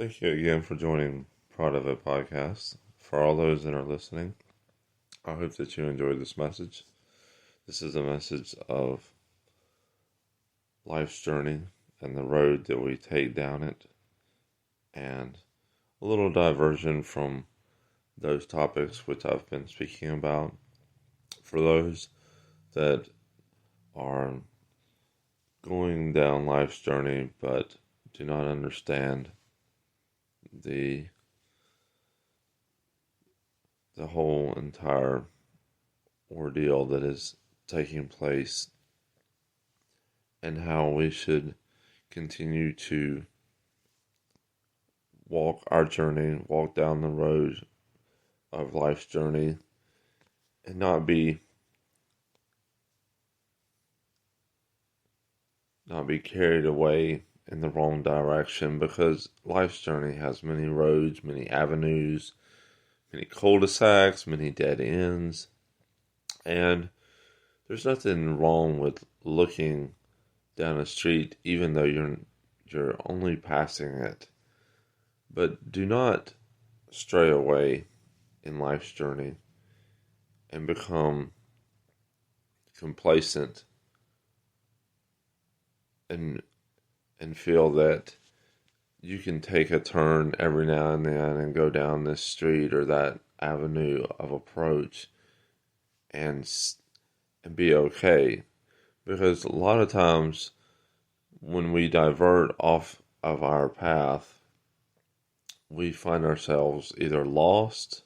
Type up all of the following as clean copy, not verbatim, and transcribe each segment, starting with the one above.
Thank you again for joining Proud of It podcast. For all those that are listening, I hope that you enjoyed this message. This is a message of life's journey and the road that we take down it, and a little diversion from those topics which I've been speaking about. For those that are going down life's journey but do not understand the whole entire ordeal that is taking place and how we should continue to walk our journey, walk down the road of life's journey, and not be carried away in the wrong direction, because life's journey has many roads, many avenues, many cul-de-sacs, many dead ends, and there's nothing wrong with looking down a street even though you're only passing it. But do not stray away in life's journey and become complacent and feel that you can take a turn every now and then and go down this street or that avenue of approach and be okay. Because a lot of times when we divert off of our path, we find ourselves either lost,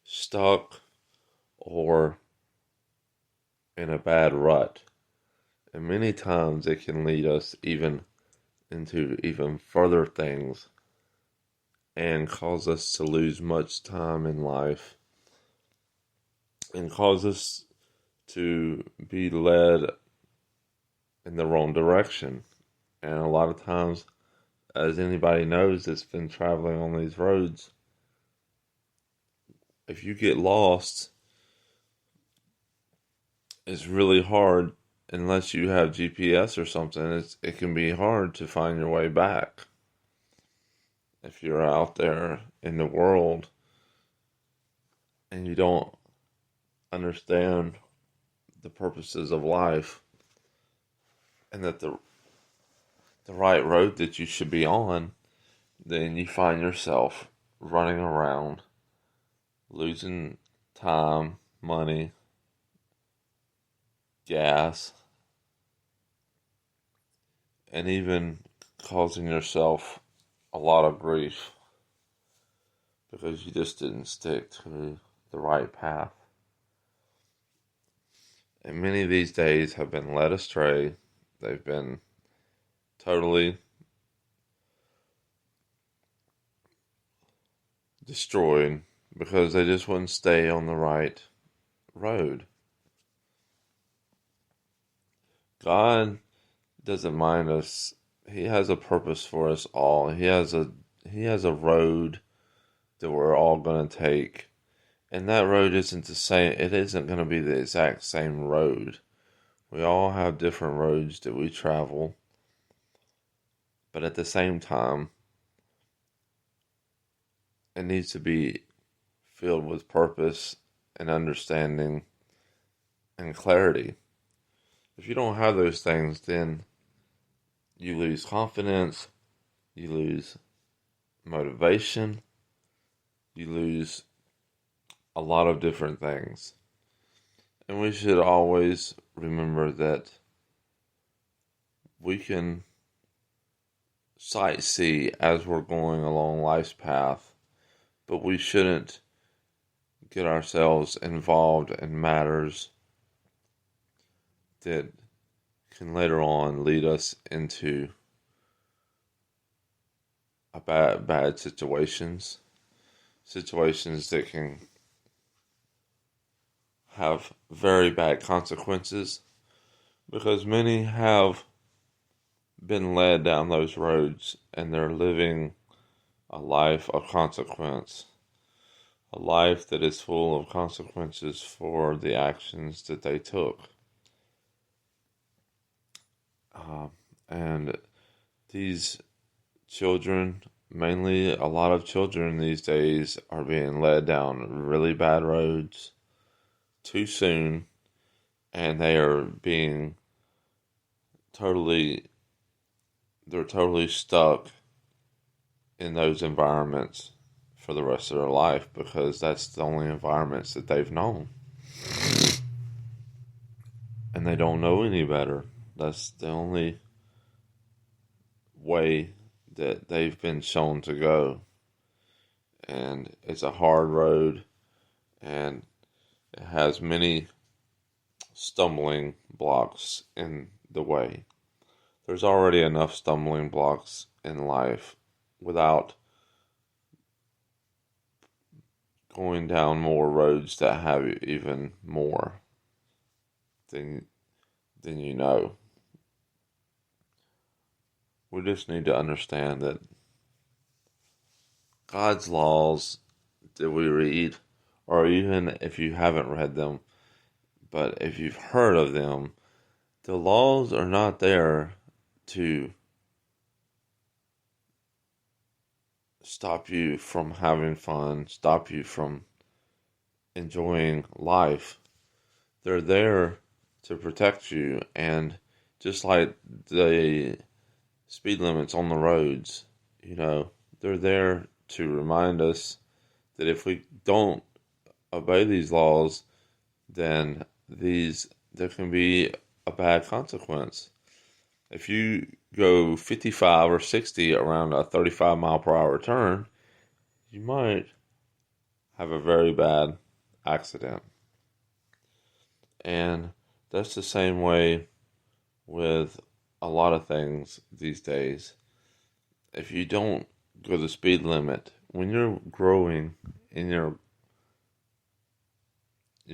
stuck, or in a bad rut. And many times it can lead us into even further things and cause us to lose much time in life and cause us to be led in the wrong direction. And a lot of times, as anybody knows that's been traveling on these roads, if you get lost, it's really hard. Unless you have GPS or something, it can be hard to find your way back. If you're out there in the world and you don't understand the purposes of life and that the right road that you should be on, then you find yourself running around, losing time, money, gas, and even causing yourself a lot of grief because you just didn't stick to the right path. And many of these days have been led astray. They've been totally destroyed because they just wouldn't stay on the right road. God doesn't mind us. He has a purpose for us all. He has a road that we're all going to take. And that road isn't the same. It isn't going to be the exact same road. We all have different roads that we travel. But at the same time, it needs to be filled with purpose and understanding and clarity. If you don't have those things, then you lose confidence, you lose motivation, you lose a lot of different things. And we should always remember that we can sightsee as we're going along life's path, but we shouldn't get ourselves involved in matters that can later on lead us into a bad situations that can have very bad consequences, because many have been led down those roads and they're living a life of consequence, a life that is full of consequences for the actions that they took. And these children mainly a lot of children these days are being led down really bad roads too soon, and they are being totally, they're totally stuck in those environments for the rest of their life because that's the only environments that they've known. And they don't know any better. That's the only way that they've been shown to go. And it's a hard road, and it has many stumbling blocks in the way. There's already enough stumbling blocks in life without going down more roads that have even more than you know. We just need to understand that God's laws that we read, or even if you haven't read them, but if you've heard of them, the laws are not there to stop you from having fun, stop you from enjoying life. They're there to protect you, and just like the speed limits on the roads, they're there to remind us that if we don't obey these laws, then there can be a bad consequence. If you go 55 or 60 around a 35 mile per hour turn, you might have a very bad accident. And that's the same way with a lot of things these days. If you don't go the speed limit, when you're growing and you're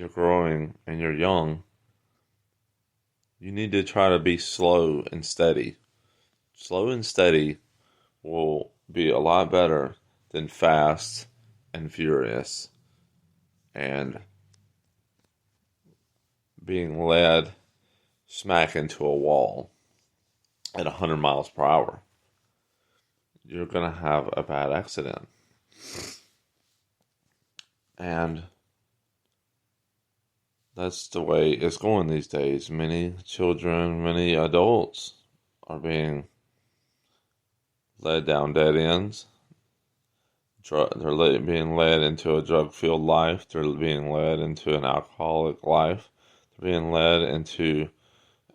growing and you're young, you need to try to be slow and steady. Slow and steady will be a lot better than fast and furious and being led smack into a wall at 100 miles per hour. You're going to have a bad accident. And that's the way it's going these days. Many children, many adults are being led down dead ends. They're being led into a drug-filled life. They're being led into an alcoholic life. They're being led into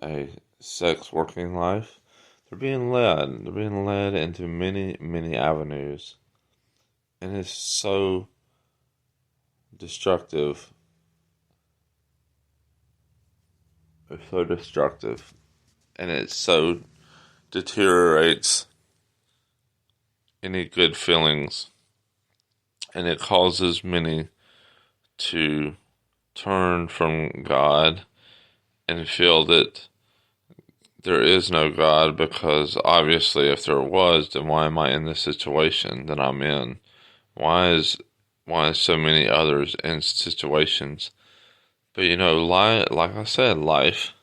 a sex working life. They're being led into many, many avenues. And it's so destructive. It's so destructive. And it so deteriorates any good feelings. And it causes many to turn from God and feel that there is no God, because obviously if there was, then why am I in this situation that I'm in? Why is so many others in situations? But like I said, life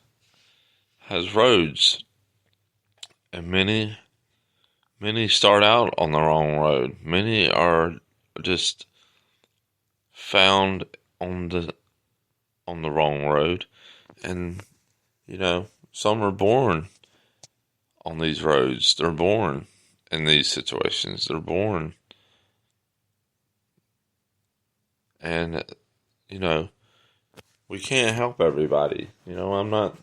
has roads, and many start out on the wrong road. Many are just found on the wrong road, and some are born on these roads. They're born in these situations. They're born, and we can't help everybody. I'm not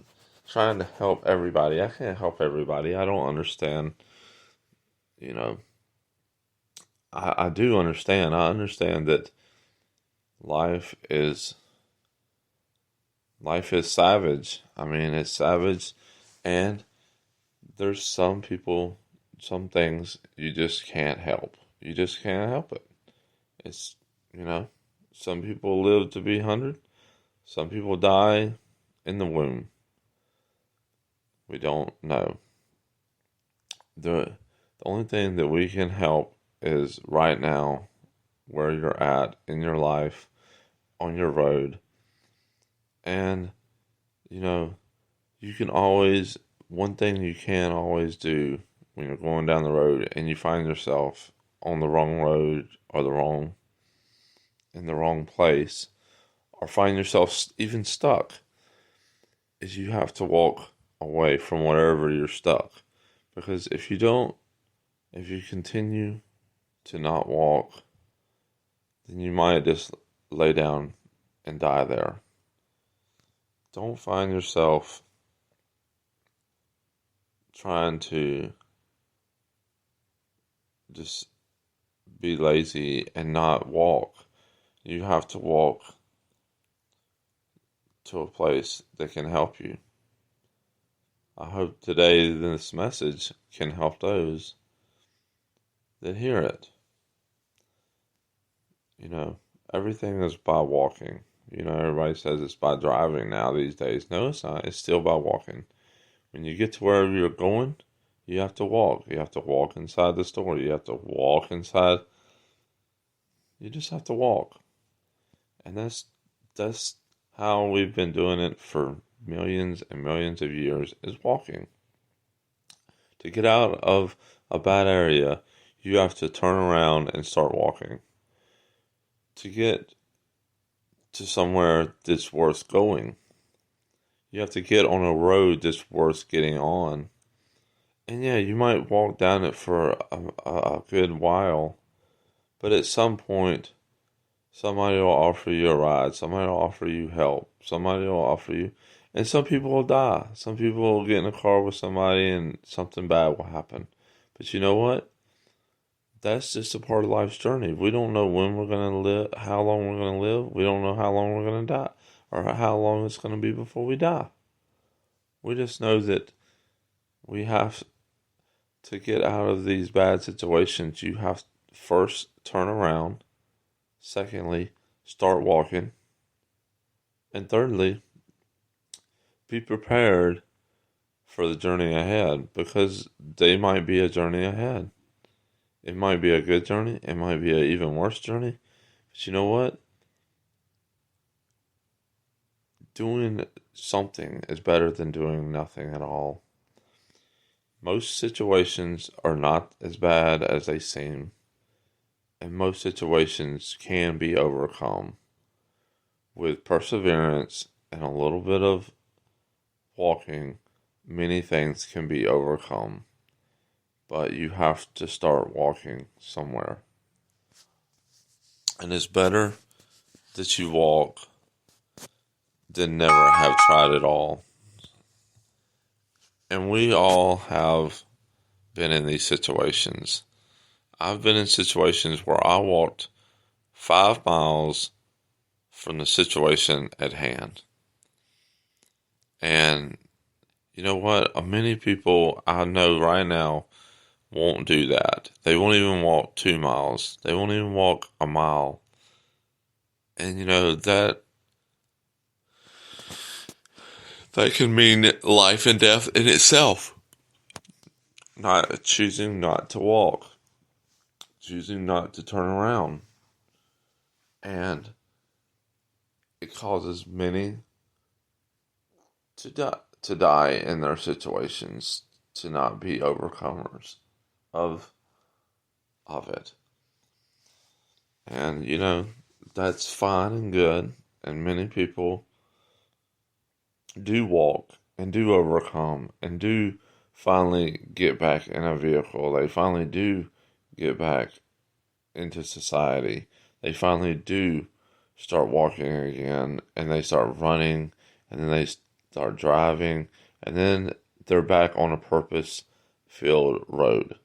trying to help everybody. I can't help everybody. I don't understand. I do understand. I understand that life is savage. I mean, it's savage, and there's some people, some things you just can't help. You just can't help it. It's, some people live to be 100. Some people die in the womb. We don't know. The only thing that we can help is right now, where you're at in your life, on your road. And, you can one thing you can always do when you're going down the road and you find yourself on the wrong road or in the wrong place, or find yourself even stuck, is you have to walk away from wherever you're stuck. Because if you continue to not walk, then you might just lay down and die there. Don't find yourself trying to just be lazy and not walk. You have to walk to a place that can help you. I hope today this message can help those that hear it. Everything is by walking. Everybody says it's by driving now these days. No, it's not. It's still by walking. When you get to wherever you're going, you have to walk. You have to walk inside the store. You have to walk inside. You just have to walk. And that's how we've been doing it for millions and millions of years, is walking. To get out of a bad area, you have to turn around and start walking. To get to somewhere that's worth going, you have to get on a road that's worth getting on. And yeah, you might walk down it for a good while, but at some point, somebody will offer you a ride, somebody will offer you help, somebody will offer you, and some people will die. Some people will get in a car with somebody and something bad will happen. But you know what? That's just a part of life's journey. We don't know when we're going to live, how long we're going to live. We don't know how long we're going to die, or how long it's going to be before we die. We just know that we have to get out of these bad situations. You have to first turn around. Secondly, start walking. And thirdly, be prepared for the journey ahead, because they might be a journey ahead. It might be a good journey. It might be an even worse journey. But you know what? Doing something is better than doing nothing at all. Most situations are not as bad as they seem. And most situations can be overcome. With perseverance and a little bit of walking, many things can be overcome. But you have to start walking somewhere. And it's better that you walk than never have tried at all. And we all have been in these situations. I've been in situations where I walked 5 miles from the situation at hand. And you know what? Many people I know right now won't do that. They won't even walk 2 miles. They won't even walk a mile. And that can mean life and death in itself. Choosing not to walk. Choosing not to turn around. And it causes many to die in their situations, to not be overcomers of it. And that's fine and good, and many people do walk and do overcome and do finally get back in a vehicle. They finally do get back into society. They finally do start walking again, and they start running, and then they start driving, and then they're back on a purpose-filled road.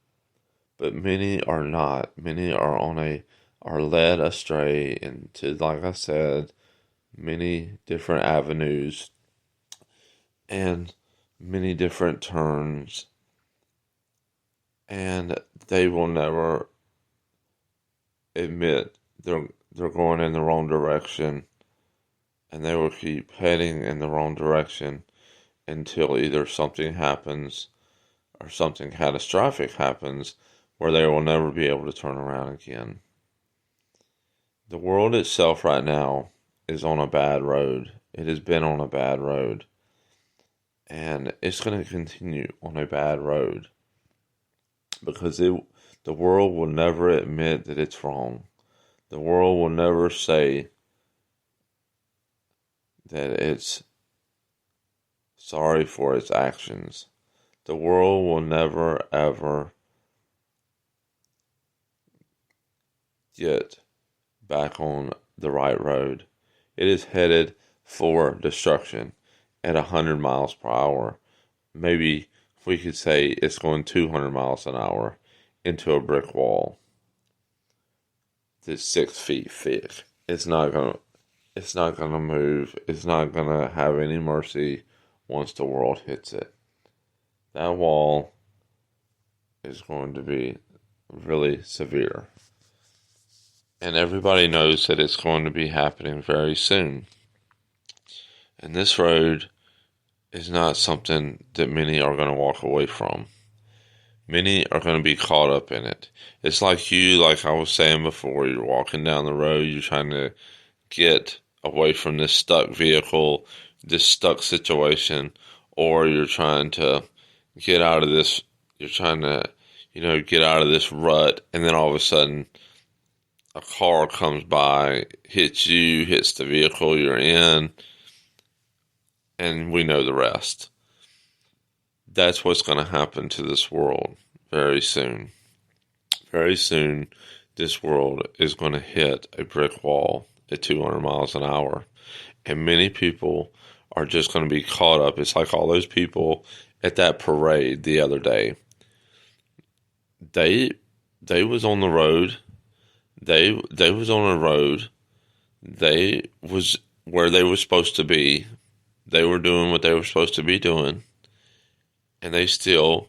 But many are not. Many are led astray into, like I said, many different avenues and many different turns, and they will never admit they're going in the wrong direction, and they will keep heading in the wrong direction until either something happens or something catastrophic happens where they will never be able to turn around again. The world itself right now is on a bad road. It has been on a bad road. And it's going to continue on a bad road. Because the The world will never admit that it's wrong. The world will never say that it's sorry for its actions. The world will never, ever get back on the right road. It is headed for destruction at 100 miles per hour. Maybe we could say it's going 200 miles an hour into a brick wall that's 6 feet thick. It's not gonna move. It's not gonna have any mercy once the world hits it. That wall is going to be really severe. And everybody knows that it's going to be happening very soon. And this road is not something that many are going to walk away from. Many are going to be caught up in it. It's like I was saying before, you're walking down the road, you're trying to get away from this stuck vehicle, this stuck situation, or you're trying to get out of this, get out of this rut, and then all of a sudden a car comes by, hits you, hits the vehicle you're in, and we know the rest. That's what's going to happen to this world very soon. Very soon, this world is going to hit a brick wall at 200 miles an hour. And many people are just going to be caught up. It's like all those people at that parade the other day. They was on the road. They was on a road. They was where they were supposed to be. They were doing what they were supposed to be doing. And they still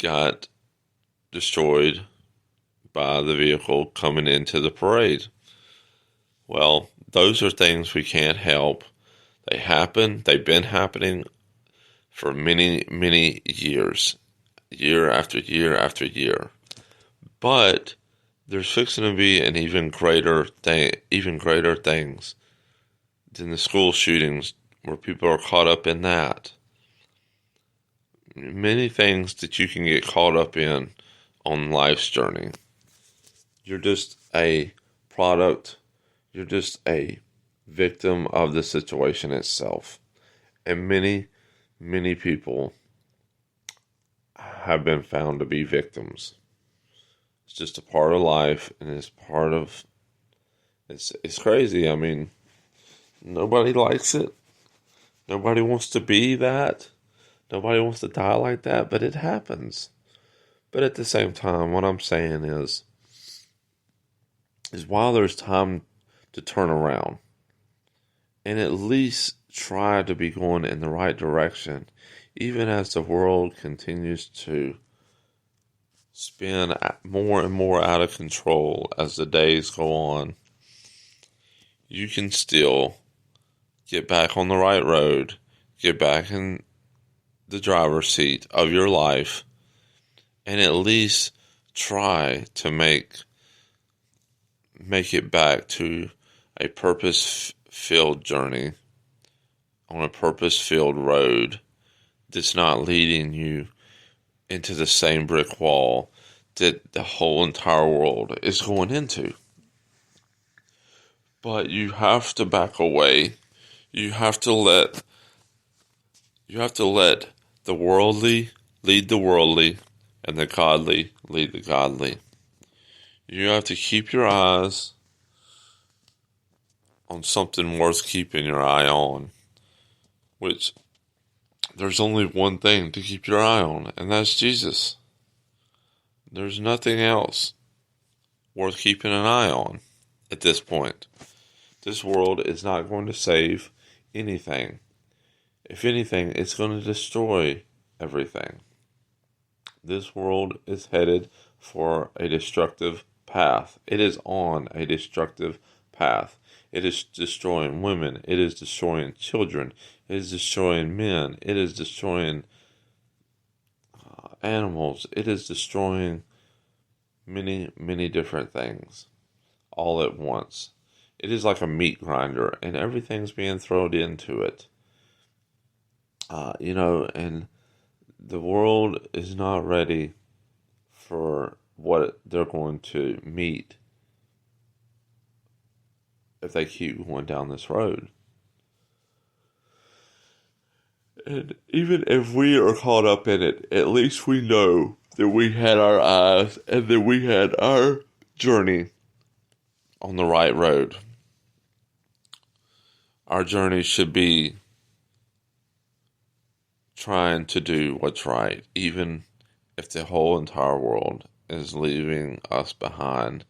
got destroyed by the vehicle coming into the parade. Well, those are things we can't help. They happen. They've been happening for many, many years. Year after year after year. But there's fixing to be an even greater things than the school shootings where people are caught up in that. Many things that you can get caught up in on life's journey. You're just a product. You're just a victim of the situation itself. And many, many people have been found to be victims. It's just a part of life, and it's crazy. I mean, nobody likes it. Nobody wants to be that. Nobody wants to die like that, but it happens. But at the same time, what I'm saying is while there's time to turn around and at least try to be going in the right direction, even as the world continues to spin more and more out of control as the days go on, you can still get back on the right road, get back in the driver's seat of your life, and at least try to make it back to a purpose-filled journey on a purpose-filled road that's not leading you into the same brick wall that the whole entire world is going into. But you have to back away. You have to let the worldly lead the worldly and the godly lead the godly. You have to keep your eyes on something worth keeping your eye on, which there's only one thing to keep your eye on, and that's Jesus. There's nothing else worth keeping an eye on at this point. This world is not going to save anything. If anything, it's going to destroy everything. This world is headed for a destructive path. It is on a destructive path. It is destroying women. It is destroying children. It is destroying men. It is destroying animals. It is destroying many, many different things all at once. It is like a meat grinder, and everything's being thrown into it. And the world is not ready for what they're going to meet if they keep going down this road. And even if we are caught up in it, at least we know that we had our eyes and that we had our journey on the right road. Our journey should be trying to do what's right, even if the whole entire world is leaving us behind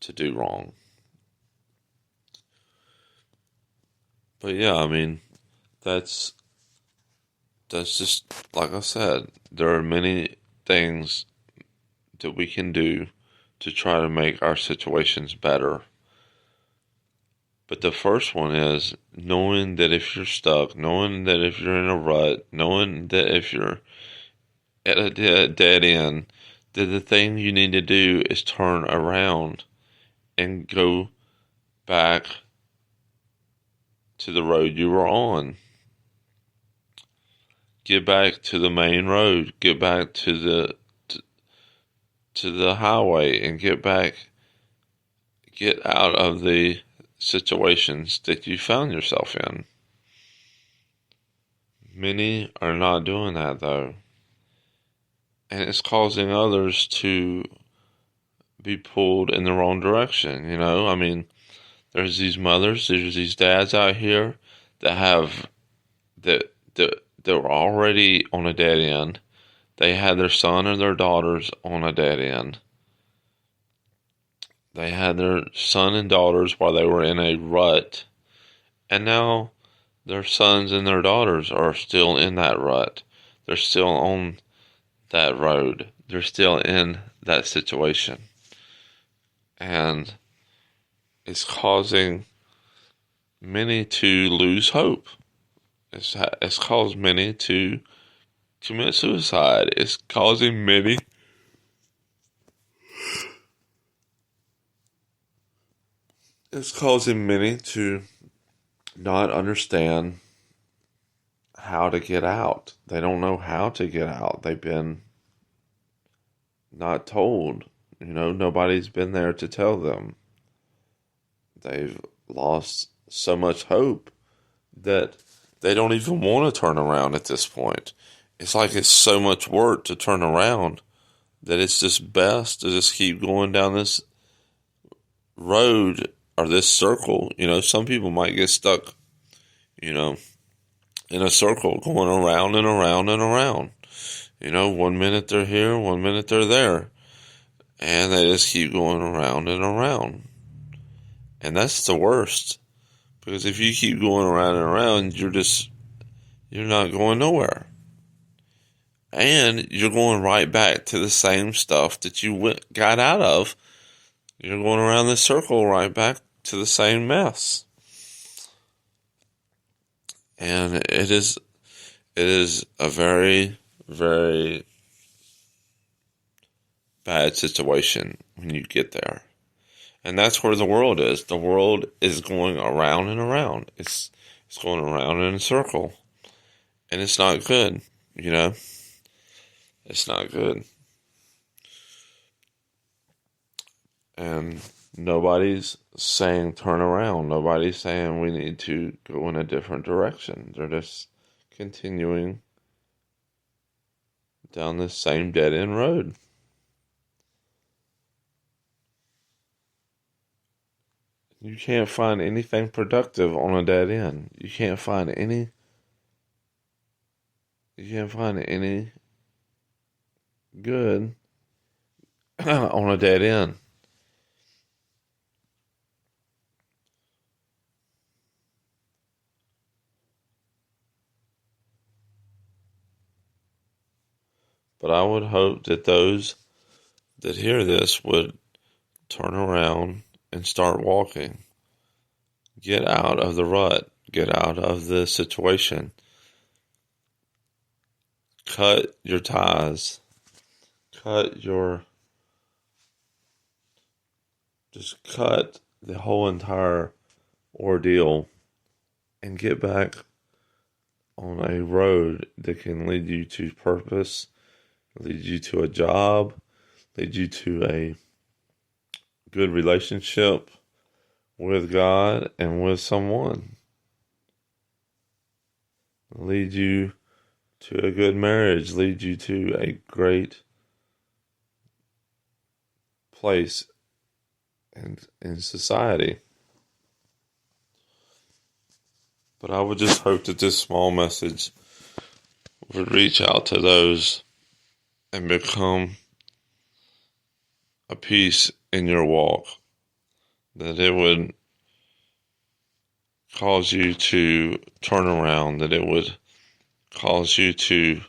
to do wrong. But yeah, I mean, that's just, like I said, there are many things that we can do to try to make our situations better. But the first one is knowing that if you're stuck, knowing that if you're in a rut, knowing that if you're at a dead end, that the thing you need to do is turn around and go back to the road you were on. Get back to the main road. Get back to the highway and get out of the situations that you found yourself in. Many are not doing that, though. And it's causing others to be pulled in the wrong direction, you know? I mean, there's these mothers, there's these dads out here that have, that were already on a dead end. They had their son or their daughters on a dead end. They had their son and daughters while they were in a rut. And now their sons and their daughters are still in that rut. They're still on that road. They're still in that situation. And it's causing many to lose hope. It's caused many to commit suicide. It's causing many to not understand how to get out. They don't know how to get out. They've been not told. You know, nobody's been there to tell them. They've lost so much hope that they don't even want to turn around at this point. It's like it's so much work to turn around that it's just best to just keep going down this road or this circle. You know, some people might get stuck, you know, in a circle going around and around and around. You know, 1 minute they're here, 1 minute they're there. And they just keep going around and around. And that's the worst. Because if you keep going around and around, you're not going nowhere. And you're going right back to the same stuff that you got out of. You're going around this circle right back to the same mess. And it is a very, very bad situation when you get there. And that's where the world is. The world is going around and around. It's going around in a circle. And it's not good, you know? It's not good. And nobody's saying turn around. Nobody's saying we need to go in a different direction. They're just continuing down this same dead-end road. You can't find anything productive on a dead end. You can't find any good on a dead end. But I would hope that those that hear this would turn around and start walking. Get out of the rut. Get out of the situation. Cut your ties. Just cut the whole entire ordeal and get back on a road that can lead you to purpose, lead you to a job, lead you to a good relationship with God and with someone. Lead you to a good marriage, lead you to a great place in society. But I would just hope that this small message would reach out to those and become a piece in your walk, that it would cause you to turn around, that it would cause you to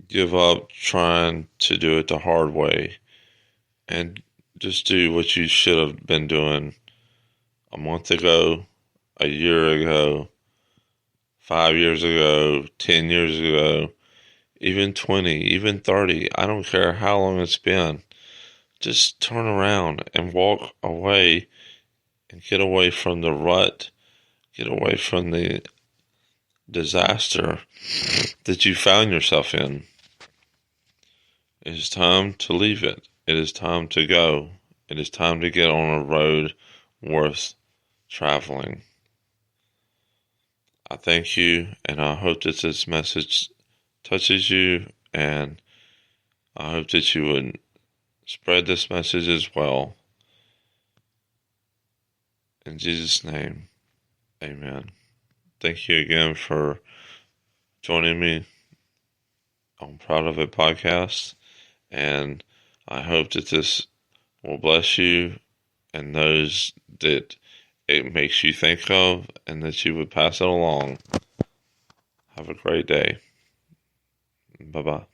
give up trying to do it the hard way and just do what you should have been doing a month ago, a year ago, 5 years ago, 10 years ago, even 20, even 30. I don't care how long it's been. Just turn around and walk away and get away from the rut, get away from the disaster that you found yourself in. It is time to leave it. It is time to go. It is time to get on a road worth traveling. I thank you, and I hope that this message touches you, and I hope that you would spread this message as well. In Jesus' name, amen. Thank you again for joining me on Proud of It podcast, and I hope that this will bless you and those that it makes you think of, and that you would pass it along. Have a great day. Bye-bye.